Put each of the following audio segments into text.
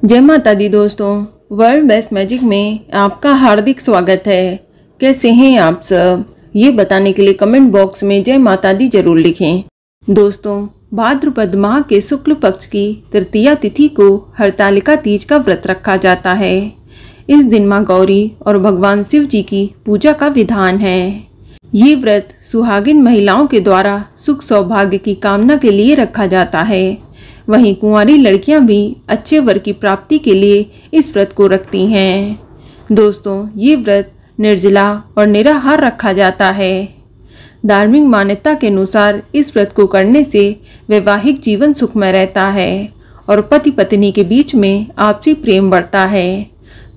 जय माता दी दोस्तों, वर्ल्ड बेस्ट मैजिक में आपका हार्दिक स्वागत है। कैसे हैं आप सब, ये बताने के लिए कमेंट बॉक्स में जय माता दी जरूर लिखें। दोस्तों, भाद्रपद माह के शुक्ल पक्ष की तृतीया तिथि को हरतालिका तीज का व्रत रखा जाता है। इस दिन माँ गौरी और भगवान शिव जी की पूजा का विधान है। ये व्रत सुहागिन महिलाओं के द्वारा सुख सौभाग्य की कामना के लिए रखा जाता है। वहीं कुंवारी लड़कियां भी अच्छे वर की प्राप्ति के लिए इस व्रत को रखती हैं। दोस्तों, ये व्रत निर्जला और निराहार रखा जाता है। धार्मिक मान्यता के अनुसार इस व्रत को करने से वैवाहिक जीवन सुखमय रहता है और पति पत्नी के बीच में आपसी प्रेम बढ़ता है।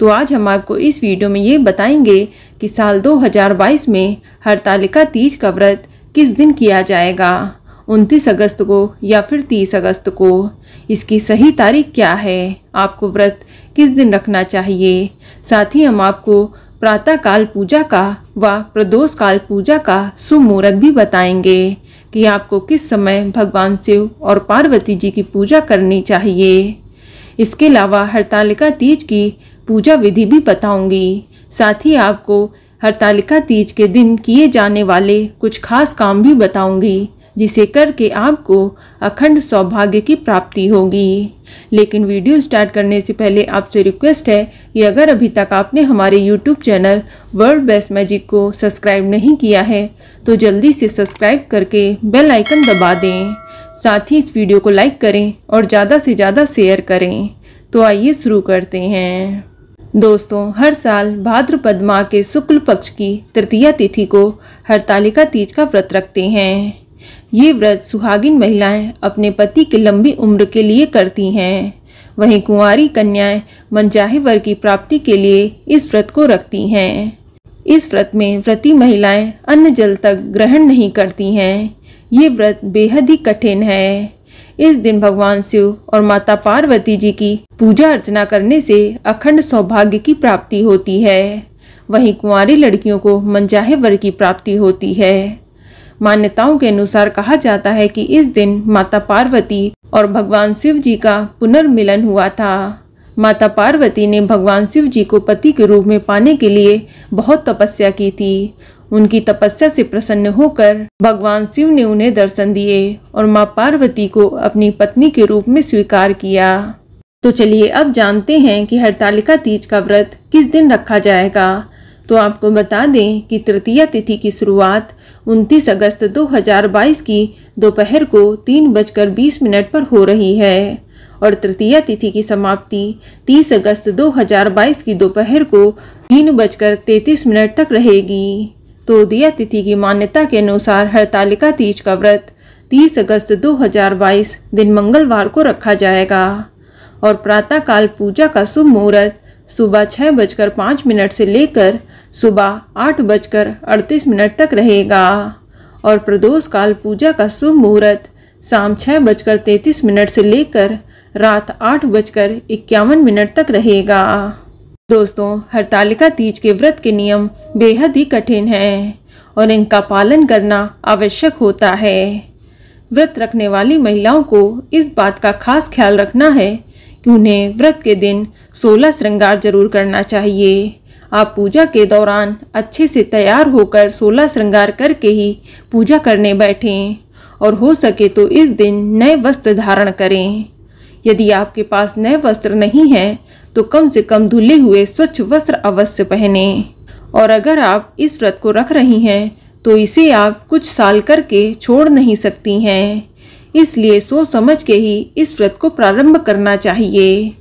तो आज हम आपको इस वीडियो में ये बताएंगे कि साल 2022 में हरतालिका तीज का व्रत किस दिन किया जाएगा, 29 अगस्त को या फिर 30 अगस्त को। इसकी सही तारीख क्या है, आपको व्रत किस दिन रखना चाहिए। साथ ही हम आपको प्रातः काल पूजा का व प्रदोष काल पूजा का शुभ मुहूर्त भी बताएंगे कि आपको किस समय भगवान शिव और पार्वती जी की पूजा करनी चाहिए। इसके अलावा हरतालिका तीज की पूजा विधि भी बताऊंगी। साथ ही आपको हरतालिका तीज के दिन किए जाने वाले कुछ खास काम भी बताऊंगी, जिसे करके आपको अखंड सौभाग्य की प्राप्ति होगी। लेकिन वीडियो स्टार्ट करने से पहले आपसे रिक्वेस्ट है कि अगर अभी तक आपने हमारे YouTube channel world best magic को सब्सक्राइब नहीं किया है तो जल्दी से सब्सक्राइब करके बेल आइकन दबा दें। साथ ही इस वीडियो को लाइक करें और ज़्यादा से ज़्यादा शेयर करें। तो आइए शुरू करते हैं। दोस्तों, हर साल भाद्रपद माह के शुक्ल पक्ष की तृतीया तिथि को हरतालिका तीज का व्रत रखते हैं। ये व्रत सुहागिन महिलाएं अपने पति की लंबी उम्र के लिए करती हैं। वहीं कुंवारी कन्याएं मनचाहे वर की प्राप्ति के लिए इस व्रत को रखती हैं। इस व्रत में व्रती महिलाएं अन्न जल तक ग्रहण नहीं करती हैं। ये व्रत बेहद ही कठिन है। इस दिन भगवान शिव और माता पार्वती जी की पूजा अर्चना करने से अखंड सौभाग्य की प्राप्ति होती है। वहीं कुंवारी लड़कियों को मनचाहे वर की प्राप्ति होती है। मान्यताओं के अनुसार कहा जाता है कि इस दिन माता पार्वती और भगवान शिव जी का पुनर्मिलन हुआ था। माता पार्वती ने भगवान शिव जी को पति के रूप में पाने के लिए बहुत तपस्या की थी। उनकी तपस्या से प्रसन्न होकर भगवान शिव ने उन्हें दर्शन दिए और मां पार्वती को अपनी पत्नी के रूप में स्वीकार किया। तो चलिए अब जानते हैं कि हरतालिका तीज का व्रत किस दिन रखा जाएगा। तो आपको बता दें कि तृतीया तिथि की शुरुआत 29 अगस्त 2022 की दोपहर को 3:20 पर हो रही है और तृतीया तिथि की समाप्ति 30 अगस्त 2022 की दोपहर को 3:33 तक रहेगी। तो दिया तिथि की मान्यता के अनुसार हरतालिका तीज का व्रत 30 अगस्त 2022 दिन मंगलवार को रखा जाएगा और प्रातःकाल पूजा का शुभ मुहूर्त सुबह 6:05 से लेकर सुबह 8:38 तक रहेगा और प्रदोष काल पूजा का शुभ मुहूर्त शाम 6:33 से लेकर रात 8:51 तक रहेगा। दोस्तों, हरतालिका तीज के व्रत के नियम बेहद ही कठिन हैं और इनका पालन करना आवश्यक होता है। व्रत रखने वाली महिलाओं को इस बात का खास ख्याल रखना है कि उन्हें व्रत के दिन 16 श्रृंगार जरूर करना चाहिए। आप पूजा के दौरान अच्छे से तैयार होकर 16 श्रृंगार करके ही पूजा करने बैठें और हो सके तो इस दिन नए वस्त्र धारण करें। यदि आपके पास नए वस्त्र नहीं हैं तो कम से कम धुले हुए स्वच्छ वस्त्र अवश्य पहने। और अगर आप इस व्रत को रख रही हैं तो इसे आप कुछ साल करके छोड़ नहीं सकती हैं। इसलिए सोच समझ के ही इस व्रत को प्रारंभ करना चाहिए।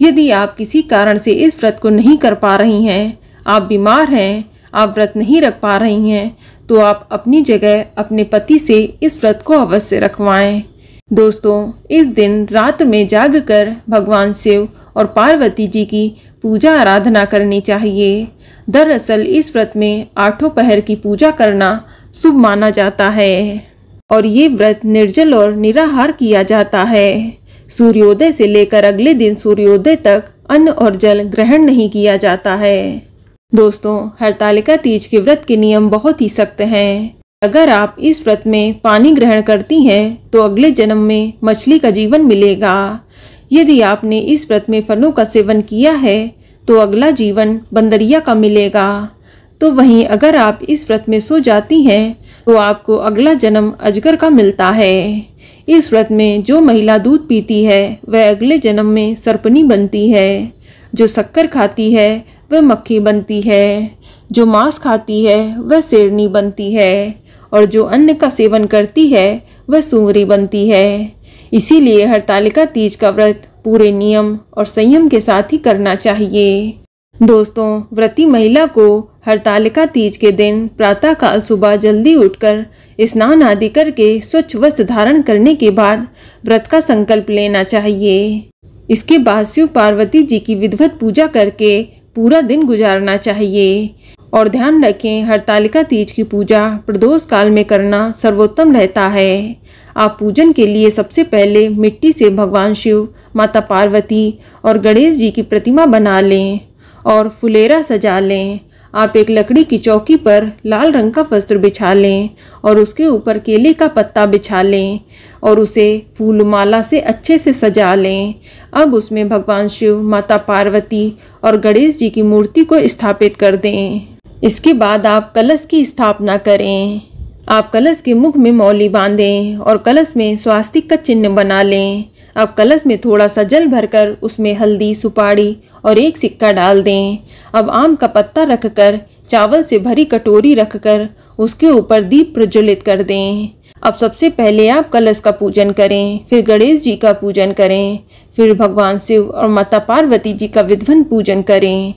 यदि आप किसी कारण से इस व्रत को नहीं कर पा रही हैं, आप बीमार हैं, आप व्रत नहीं रख पा रही हैं, तो आप अपनी जगह अपने पति से इस व्रत को अवश्य रखवाएं। दोस्तों, इस दिन रात में जागकर भगवान शिव और पार्वती जी की पूजा आराधना करनी चाहिए। दरअसल इस व्रत में 8 पहर की पूजा करना शुभ माना जाता है और ये व्रत निर्जल और निराहार किया जाता है। सूर्योदय से लेकर अगले दिन सूर्योदय तक अन्न और जल ग्रहण नहीं किया जाता है। दोस्तों, हरतालिका तीज के व्रत के नियम बहुत ही सख्त हैं। अगर आप इस व्रत में पानी ग्रहण करती हैं तो अगले जन्म में मछली का जीवन मिलेगा। यदि आपने इस व्रत में फलों का सेवन किया है तो अगला जीवन बंदरिया का मिलेगा। तो वहीं अगर आप इस व्रत में सो जाती हैं तो आपको अगला जन्म अजगर का मिलता है। इस व्रत में जो महिला दूध पीती है वह अगले जन्म में सर्पनी बनती है। जो शक्कर खाती है वह मक्खी बनती है। जो मांस खाती है वह शेरनी बनती है। और जो अन्न का सेवन करती है वह सूंगरी बनती है। इसीलिए हरतालिका तीज का व्रत पूरे नियम और संयम के साथ ही करना चाहिए। दोस्तों, व्रती महिला को हरतालिका तीज के दिन प्रातःकाल सुबह जल्दी उठकर स्नान आदि करके स्वच्छ वस्त्र धारण करने के बाद व्रत का संकल्प लेना चाहिए। इसके बाद शिव पार्वती जी की विधिवत पूजा करके पूरा दिन गुजारना चाहिए। और ध्यान रखें, हरतालिका तीज की पूजा प्रदोष काल में करना सर्वोत्तम रहता है। आप पूजन के लिए सबसे पहले मिट्टी से भगवान शिव, माता पार्वती और गणेश जी की प्रतिमा बना लें और फुलेरा सजा लें। आप एक लकड़ी की चौकी पर लाल रंग का वस्त्र बिछा लें और उसके ऊपर केले का पत्ता बिछा लें और उसे फूल माला से अच्छे से सजा लें। अब उसमें भगवान शिव, माता पार्वती और गणेश जी की मूर्ति को स्थापित कर दें। इसके बाद आप कलश की स्थापना करें। आप कलश के मुख में मौली बांधें और कलश में स्वास्तिक का चिन्ह बना लें। अब कलश में थोड़ा सा जल भरकर उसमें हल्दी, सुपारी और एक सिक्का डाल दें। अब आम का पत्ता रखकर चावल से भरी कटोरी रखकर उसके ऊपर दीप प्रज्वलित कर दें। अब सबसे पहले आप कलश का पूजन करें, फिर गणेश जी का पूजन करें, फिर भगवान शिव और माता पार्वती जी का विधिवत पूजन करें।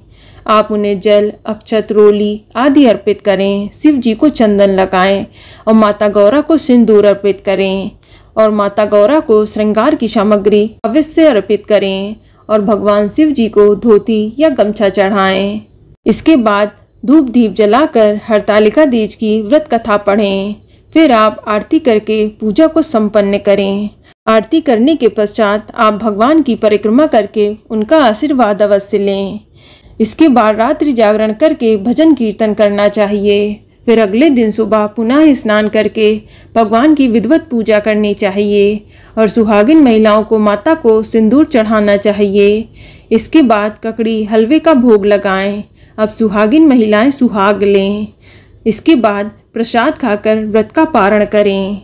आप उन्हें जल, अक्षत, रोली आदि अर्पित करें। शिव जी को चंदन लगाएं और माता गौरा को सिंदूर अर्पित करें और माता गौरा को श्रृंगार की सामग्री अवश्य अर्पित करें और भगवान शिव जी को धोती या गमछा चढ़ाएं। इसके बाद धूप दीप जलाकर हरतालिका तीज की व्रत कथा पढ़ें। फिर आप आरती करके पूजा को संपन्न करें। आरती करने के पश्चात आप भगवान की परिक्रमा करके उनका आशीर्वाद अवश्य लें। इसके बाद रात्रि जागरण करके भजन कीर्तन करना चाहिए। फिर अगले दिन सुबह पुनः स्नान करके भगवान की विधिवत पूजा करनी चाहिए और सुहागिन महिलाओं को माता को सिंदूर चढ़ाना चाहिए। इसके बाद ककड़ी हलवे का भोग लगाएं। अब सुहागिन महिलाएं सुहाग लें। इसके बाद प्रसाद खाकर व्रत का पारण करें।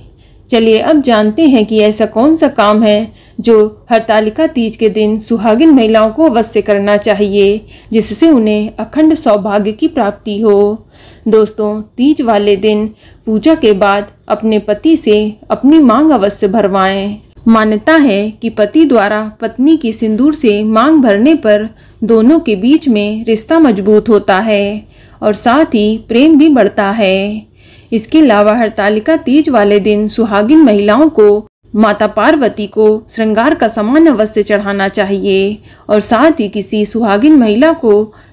चलिए अब जानते हैं कि ऐसा कौन सा काम है जो हरतालिका तीज के दिन सुहागिन महिलाओं को अवश्य करना चाहिए, जिससे उन्हें अखंड सौभाग्य की प्राप्ति हो। दोस्तों, तीज वाले दिन पूजा के बाद अपने पति से अपनी मांग अवश्य भरवाएं। मान्यता है कि पति द्वारा पत्नी की सिंदूर से मांग भरने पर दोनों के बीच में रिश्ता मजबूत होता है और साथ ही प्रेम भी बढ़ता है। इसके अलावा हरतालिका तीज वाले दिन सुहागिन महिलाओं को माता पार्वती को श्रृंगार का सामान अवश्य चढ़ाना चाहिए और साथ ही किसी सुहागिन महिला को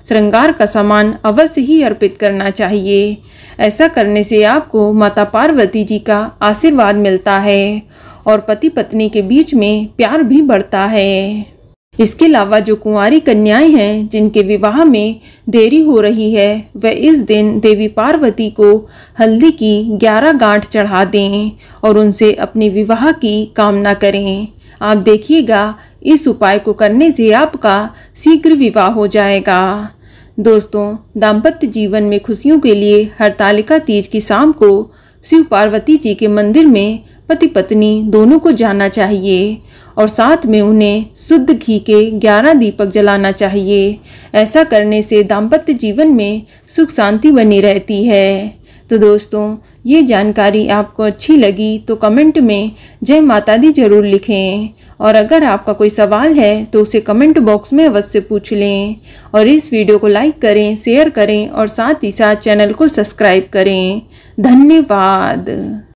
श्रृंगार का सामान अवश्य ही अर्पित करना चाहिए। ऐसा करने से आपको माता पार्वती जी का आशीर्वाद मिलता है और पति पत्नी के बीच में प्यार भी बढ़ता है। इसके अलावा जो कुंवारी कन्याएं हैं जिनके विवाह में देरी हो रही है, वह इस दिन देवी पार्वती को हल्दी की 11 गांठ चढ़ा दें और उनसे अपने विवाह की कामना करें। आप देखिएगा, इस उपाय को करने से आपका शीघ्र विवाह हो जाएगा। दोस्तों, दाम्पत्य जीवन में खुशियों के लिए हरतालिका तीज की शाम को शिव पार्वती जी के मंदिर में पति पत्नी दोनों को जाना चाहिए और साथ में उन्हें शुद्ध घी के 11 दीपक जलाना चाहिए। ऐसा करने से दाम्पत्य जीवन में सुख शांति बनी रहती है। तो दोस्तों, ये जानकारी आपको अच्छी लगी तो कमेंट में जय माता दी जरूर लिखें और अगर आपका कोई सवाल है तो उसे कमेंट बॉक्स में अवश्य पूछ लें और इस वीडियो को लाइक करें, शेयर करें और साथ ही साथ चैनल को सब्सक्राइब करें। धन्यवाद।